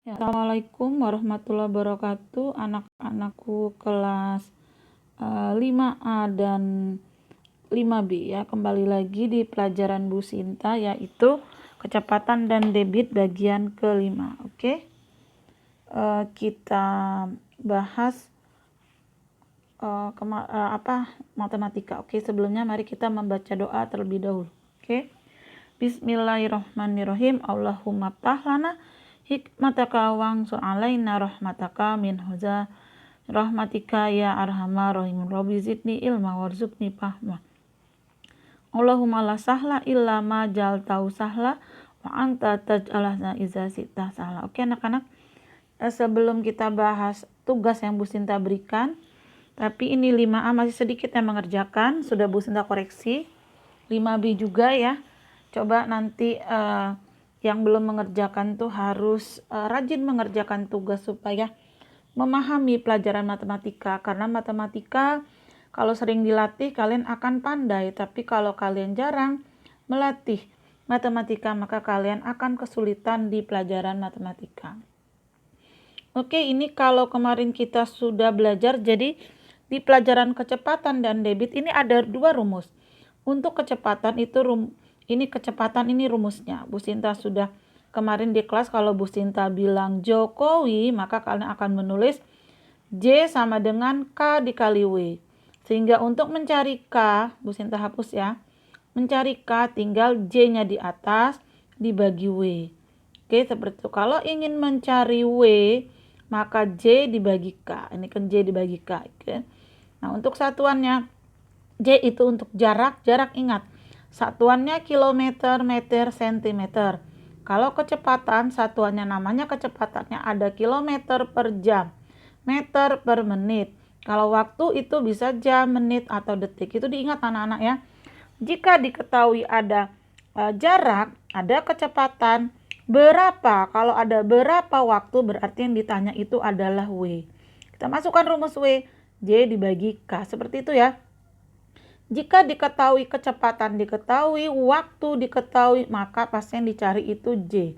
Ya, Assalamualaikum warahmatullahi wabarakatuh. Anak-anakku kelas 5A dan 5B ya. Kembali lagi di pelajaran Bu Sinta, yaitu kecepatan dan debit bagian kelima. Oke. Kita bahas matematika. Oke, sebelumnya mari kita membaca doa terlebih dahulu. Oke. Bismillahirrahmanirrahim. Allahumma tahlana hikmataka wangsur alaina rahmataka min huza rahmatika ya arhamar rahim. Rabbi zidni ilma warzuqni fahma. Allahumma la sahla illa ma jaltau sahla wa anta taj'alahna iza sita sahla. Oke anak-anak, sebelum kita bahas tugas yang Bu Sinta berikan, tapi ini 5A masih sedikit yang mengerjakan, sudah Bu Sinta koreksi. 5B juga ya. Coba nanti yang belum mengerjakan tuh harus rajin mengerjakan tugas supaya memahami pelajaran matematika, karena matematika kalau sering dilatih kalian akan pandai, tapi kalau kalian jarang melatih matematika maka kalian akan kesulitan di pelajaran matematika. Oke, ini kalau kemarin kita sudah belajar, jadi di pelajaran kecepatan dan debit ini ada 2 rumus. Untuk kecepatan itu kecepatan ini rumusnya. Bu Sinta sudah kemarin di kelas, kalau Bu Sinta bilang Jokowi, maka kalian akan menulis J sama dengan K dikali W. Sehingga untuk mencari K, Bu Sinta hapus ya. Mencari K tinggal J-nya di atas dibagi W. Oke, seperti itu. Kalau ingin mencari W, maka J dibagi K. Ini kan J dibagi K. Oke. Nah, untuk satuannya J itu untuk jarak ingat. Satuannya kilometer, meter, sentimeter. Kalau kecepatan, satuannya namanya kecepatannya ada kilometer per jam, meter per menit. Kalau waktu itu bisa jam, menit, atau detik. Itu diingat anak-anak ya. Jika diketahui ada jarak, ada kecepatan, berapa? Kalau ada berapa waktu, berarti yang ditanya itu adalah W. Kita masukkan rumus W, J dibagi K. Seperti itu ya. Jika diketahui kecepatan, diketahui waktu, diketahui, maka pasti yang dicari itu J.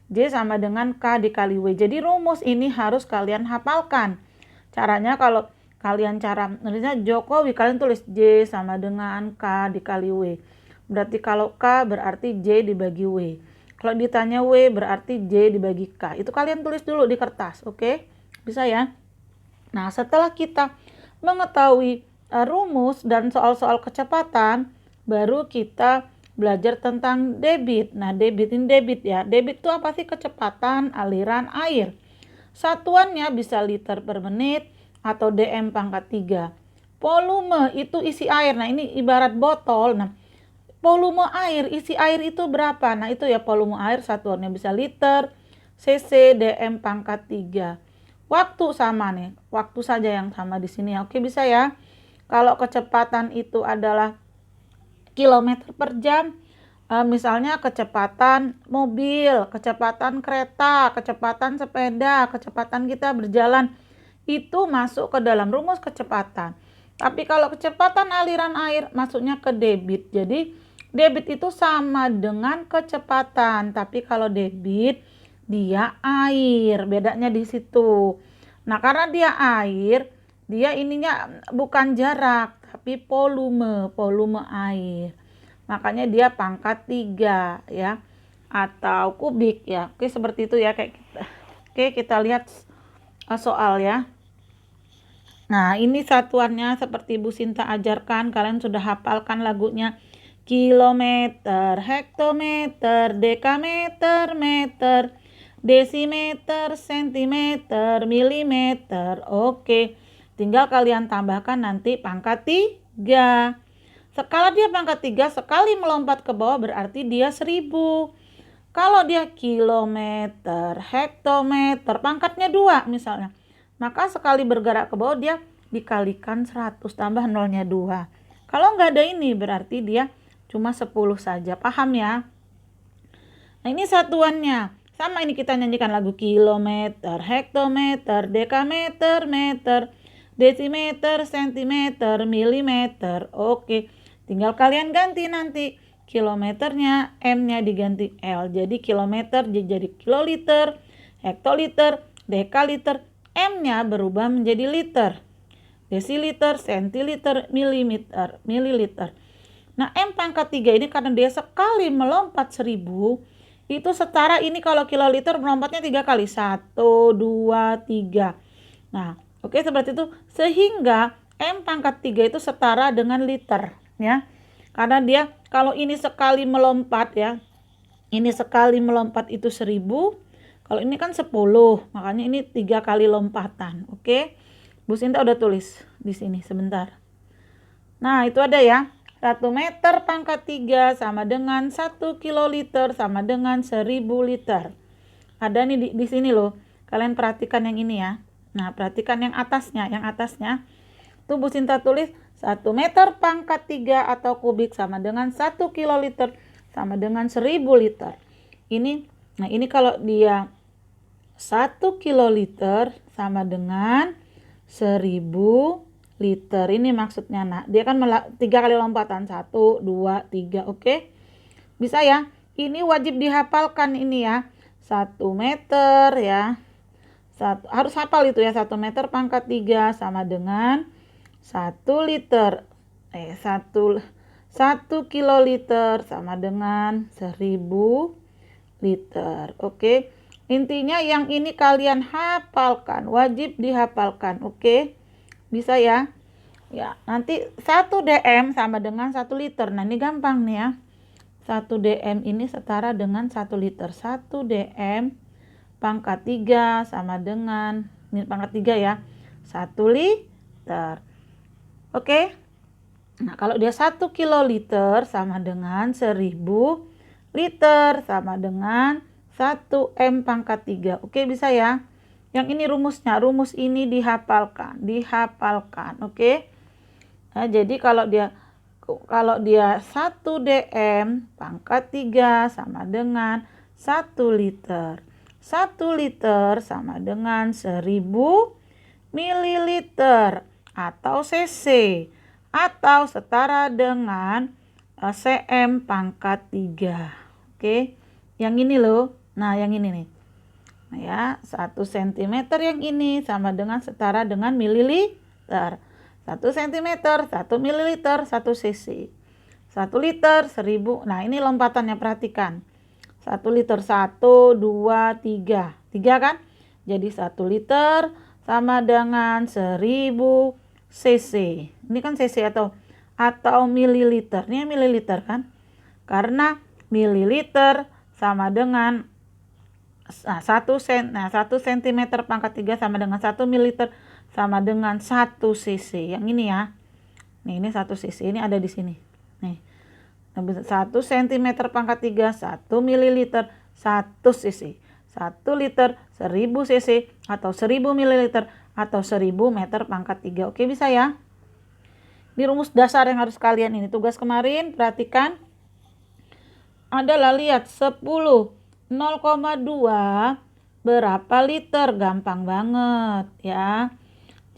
J sama dengan K dikali W. Jadi rumus ini harus kalian hafalkan. Caranya kalau kalian nulisnya Jokowi, kalian tulis J sama dengan K dikali W. Berarti kalau K berarti J dibagi W. Kalau ditanya W berarti J dibagi K. Itu kalian tulis dulu di kertas, oke? Bisa ya? Nah, setelah kita mengetahui rumus dan soal-soal kecepatan, baru kita belajar tentang debit. Nah, debit ini debit ya. Debit itu apa sih? Kecepatan aliran air. Satuannya bisa liter per menit atau dm pangkat 3. Volume itu isi air. Nah, ini ibarat botol. Nah, volume air, isi air itu berapa? Nah, itu ya volume air, satuannya bisa liter, cc, dm pangkat 3. Waktu sama nih, waktu saja yang sama di sini ya. Oke, bisa ya. Kalau kecepatan itu adalah kilometer per jam, misalnya kecepatan mobil, kecepatan kereta, kecepatan sepeda, kecepatan kita berjalan, itu masuk ke dalam rumus kecepatan. Tapi kalau kecepatan aliran air masuknya ke debit. Jadi debit itu sama dengan kecepatan, tapi kalau debit dia air, bedanya di situ. Nah, karena dia air, dia ininya bukan jarak, tapi volume air. Makanya dia pangkat 3 ya, atau kubik ya. Oke, seperti itu ya kayak kita. Oke, kita lihat soal ya. Nah, ini satuannya seperti Bu Sinta ajarkan, kalian sudah hafalkan lagunya. Kilometer, hektometer, dekameter, meter, desimeter, sentimeter, milimeter. Oke, tinggal kalian tambahkan nanti pangkat 3. Skala dia pangkat 3, sekali melompat ke bawah berarti dia 1000. Kalau dia kilometer, hektometer, pangkatnya 2 misalnya, maka sekali bergerak ke bawah dia dikalikan 100 tambah nolnya 2. Kalau nggak ada ini berarti dia cuma 10 saja. Paham ya? Nah, ini satuannya. Sama ini kita nyanyikan lagu kilometer, hektometer, dekameter, meter, desimeter, sentimeter, milimeter. Oke, tinggal kalian ganti nanti. Kilometernya M-nya diganti L. Jadi kilometer jadi kiloliter, hektoliter, dekaliter, M-nya berubah menjadi liter, desiliter, sentiliter, mililiter. Nah, M pangkat 3 ini karena dia sekali melompat 1000, itu setara ini kalau kiloliter melompatnya 3 kali. 1, 2, 3. Nah, oke, seperti itu. Sehingga M pangkat 3 itu setara dengan liter, ya. Karena dia kalau ini sekali melompat, ya. Ini sekali melompat itu 1000. Kalau ini kan 10, makanya ini 3 kali lompatan. Oke. Bu Sinta udah tulis di sini sebentar. Nah, itu ada ya. 1 meter pangkat 3 sama dengan 1 kiloliter sama dengan 1000 liter. Ada nih di sini loh. Kalian perhatikan yang ini ya. Nah, perhatikan yang atasnya. Yang atasnya tuh Bu Sinta tulis 1 meter pangkat 3 atau kubik sama dengan 1 kiloliter sama dengan 1000 liter. Nah ini kalau dia 1 kiloliter sama dengan 1000 liter. Ini maksudnya. Nah, dia kan 3 kali lompatan. 1, 2, 3. Oke. Bisa ya. Ini wajib dihafalkan ini ya. 1 meter ya. Harus hafal itu ya. 1 meter pangkat 3 sama dengan 1 liter. 1 kiloliter sama dengan 1000 liter. Oke. Intinya yang ini kalian hafalkan. Wajib dihafalkan. Oke. Bisa ya. Ya, nanti 1 dm sama dengan 1 liter. Nah, ini gampang nih ya. 1 dm ini setara dengan 1 liter. 1 dm pangkat 3 sama dengan, ini pangkat 3 ya, 1 liter. Oke. Nah, kalau dia 1 kiloliter sama dengan 1000 liter sama dengan 1 M pangkat 3. Oke, bisa ya. Yang ini rumusnya, rumus ini dihafalkan, oke. Nah, jadi kalau dia 1 dm pangkat 3 sama dengan 1 liter. 1 liter sama dengan 1000 mililiter atau cc atau setara dengan cm pangkat 3. Oke. Yang ini loh. Nah, yang ini nih. Nah ya, 1 cm yang ini sama dengan setara dengan mililiter. 1 cm, 1 mililiter, 1 cc. 1 liter, 1000. Nah, ini lompatannya, perhatikan. 1 liter, 1, 2, 3. 3 kan? Jadi 1 liter sama dengan 1000 cc. Ini kan cc atau mililiter. Ini mililiter kan? Karena mililiter sama dengan 1 cm pangkat 3 sama dengan 1 mililiter sama dengan 1 cc. Yang ini ya. Nih, ini 1 cc. Ini ada di sini. Nih. 1 cm pangkat 3, 1 mililiter, 1 cc. 1 liter, 1000 cc atau 1000 mililiter atau 1000 meter pangkat 3. Oke, bisa ya. Ini rumus dasar yang harus kalian ini. Tugas kemarin, perhatikan. Adalah lihat 10 0,2 berapa liter? Gampang banget ya.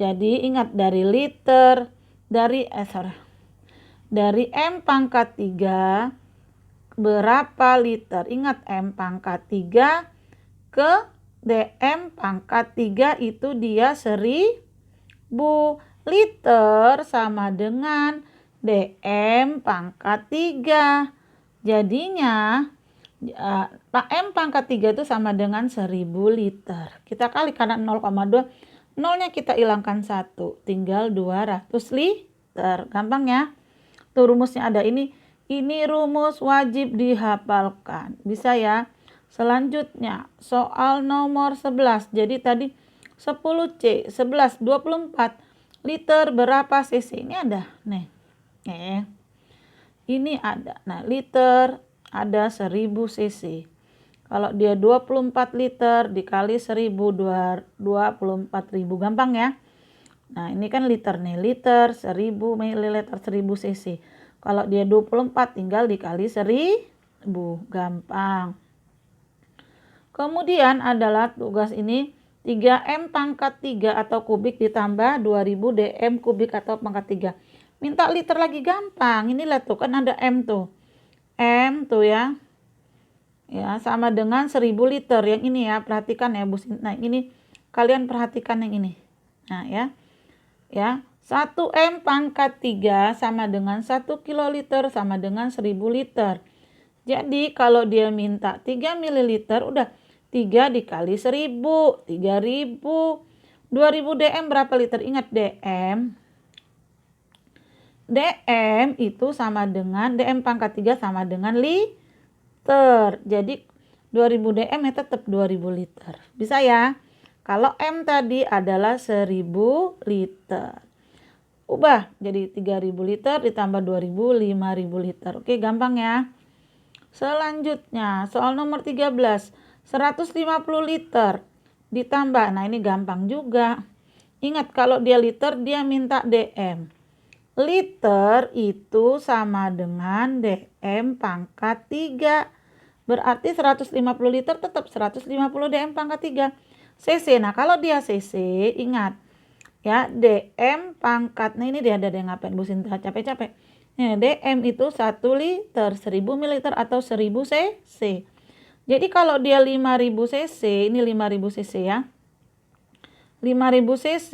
Jadi ingat dari liter, dari M pangkat 3 berapa liter? Ingat M pangkat 3 ke dm pangkat 3 itu dia 1000 liter sama dengan dm pangkat 3. Jadinya M pangkat 3 itu sama dengan 1000 liter. Kita kali karena 0,2. Nolnya kita hilangkan 1. Tinggal 200 liter. Gampang ya. Tuh rumusnya ada ini. Ini rumus wajib dihafalkan. Bisa ya. Selanjutnya soal nomor 11. Jadi tadi 10C. 11, 24 liter berapa cc? Ini ada. Nih. Ini ada. Nah, liter ada 1000 cc. Kalau dia 24 liter dikali 1000, 24.000. Gampang ya. Nah, ini kan liter nih. Liter 1000 mililiter 1000 cc. Kalau dia 24 tinggal dikali 1000. Gampang. Kemudian adalah tugas ini 3M pangkat 3 atau kubik ditambah 2000 dm kubik atau pangkat 3. Minta liter lagi gampang. Ini lihat tuh kan ada M tuh. M tuh ya. ya sama dengan 1000 liter. Yang ini ya, perhatikan ya Bu Sinta. Nah, ini kalian perhatikan yang ini. Nah, ya. 1M pangkat 3 sama dengan 1 kiloliter sama dengan 1000 liter. Jadi kalau dia minta 3 mililiter, udah 3 dikali 1000, 3000. 2000 dm berapa liter? Ingat dm. dm itu sama dengan, dm pangkat 3 sama dengan liter. Jadi 2000 dm ya tetap 2000 liter. Bisa ya? Kalau M tadi adalah 1000 liter. Ubah jadi 3000 liter ditambah 2000, 5000 liter. Oke, gampang ya. Selanjutnya, soal nomor 13. 150 liter ditambah. Nah, ini gampang juga. Ingat kalau dia liter, dia minta dm. Liter itu sama dengan dm pangkat 3. Berarti 150 liter tetap 150 dm pangkat 3. cc. Nah, kalau dia cc, ingat ya, dm pangkat, nah ini dia ada yang ngapain Bu Sinta capek-capek. Nah, dm itu 1 liter, 1000 ml atau 1000 cc. Jadi kalau dia 5000 cc, ini 5000 cc ya. 5000 cc,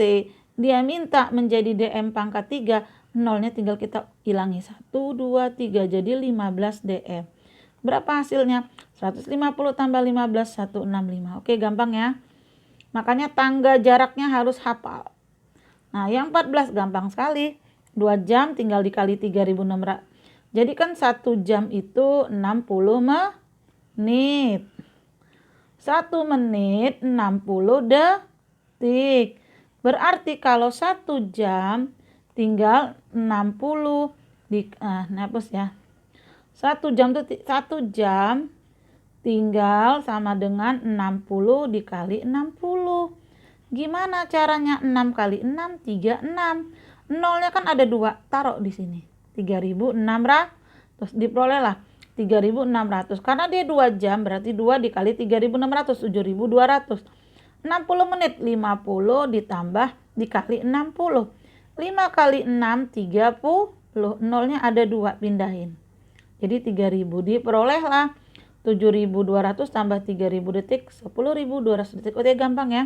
dia minta menjadi dm pangkat 3, nolnya tinggal kita hilangi 1, 2, 3, jadi 15 dm. Berapa hasilnya? 150 tambah 15, 165. Oke, gampang ya. Makanya tangga jaraknya harus hafal. Nah, yang 14 gampang sekali. 2 jam tinggal dikali 3600. Jadi kan 1 jam itu 60 menit. 1 menit 60 detik. Berarti kalau 1 jam tinggal 60 hapus ya. 1 jam itu 1 jam tinggal sama dengan 60 dikali 60. Gimana caranya? 6 kali 6, 36. Nolnya kan ada 2, taruh di sini. 3600. Terus diperolehlah 3600. Karena dia 2 jam, berarti 2 dikali 3600, 7200. 60 menit, 50 ditambah dikali 60. 5 kali 6, 30. Nolnya ada 2, pindahin. Jadi 3000, diperolehlah 7200 tambah 3000 detik, 10200 detik. Oke, gampang ya.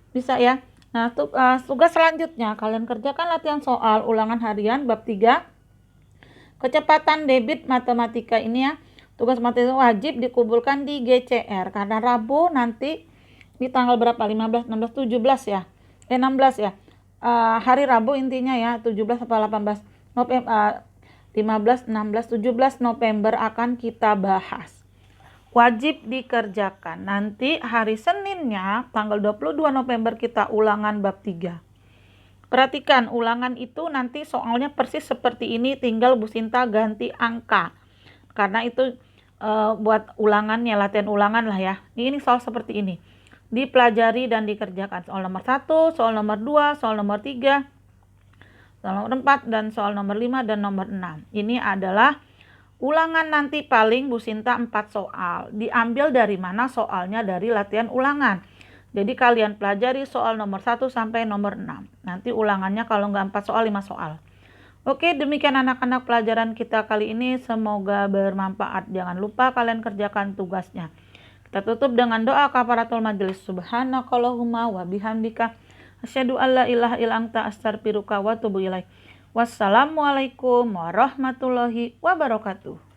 Bisa ya. Nah, tugas selanjutnya kalian kerjakan latihan soal ulangan harian bab 3. Kecepatan debit matematika ini ya. Tugas matematika wajib dikumpulkan di GCR karena Rabu nanti di tanggal berapa? 15, 16, 17 ya. 16 ya. Hari Rabu intinya ya, 17 atau 18 November, 15, 16, 17 November akan kita bahas. Wajib dikerjakan. Nanti hari Seninnya tanggal 22 November kita ulangan bab 3. Perhatikan ulangan itu nanti soalnya persis seperti ini, tinggal Bu Sinta ganti angka. Karena itu buat ulangannya, latihan ulangan lah ya. Ini soal seperti ini. Dipelajari dan dikerjakan. Soal nomor 1, soal nomor 2, soal nomor 3, soal nomor 4, dan soal nomor 5 dan nomor 6. Ini adalah ulangan nanti paling Bu Sinta 4 soal. Diambil dari mana soalnya? Dari latihan ulangan. Jadi kalian pelajari soal nomor 1 sampai nomor 6. Nanti ulangannya kalau nggak 4 soal, 5 soal. Oke, demikian anak-anak pelajaran kita kali ini. Semoga bermanfaat. Jangan lupa kalian kerjakan tugasnya. Kita tutup dengan doa kafaratul majelis. Subhanakallahumma wa bihamdika asyhadu alla ilaha illa anta astaghfiruka wa atubu ilaik. Wassalamualaikum warahmatullahi wabarakatuh.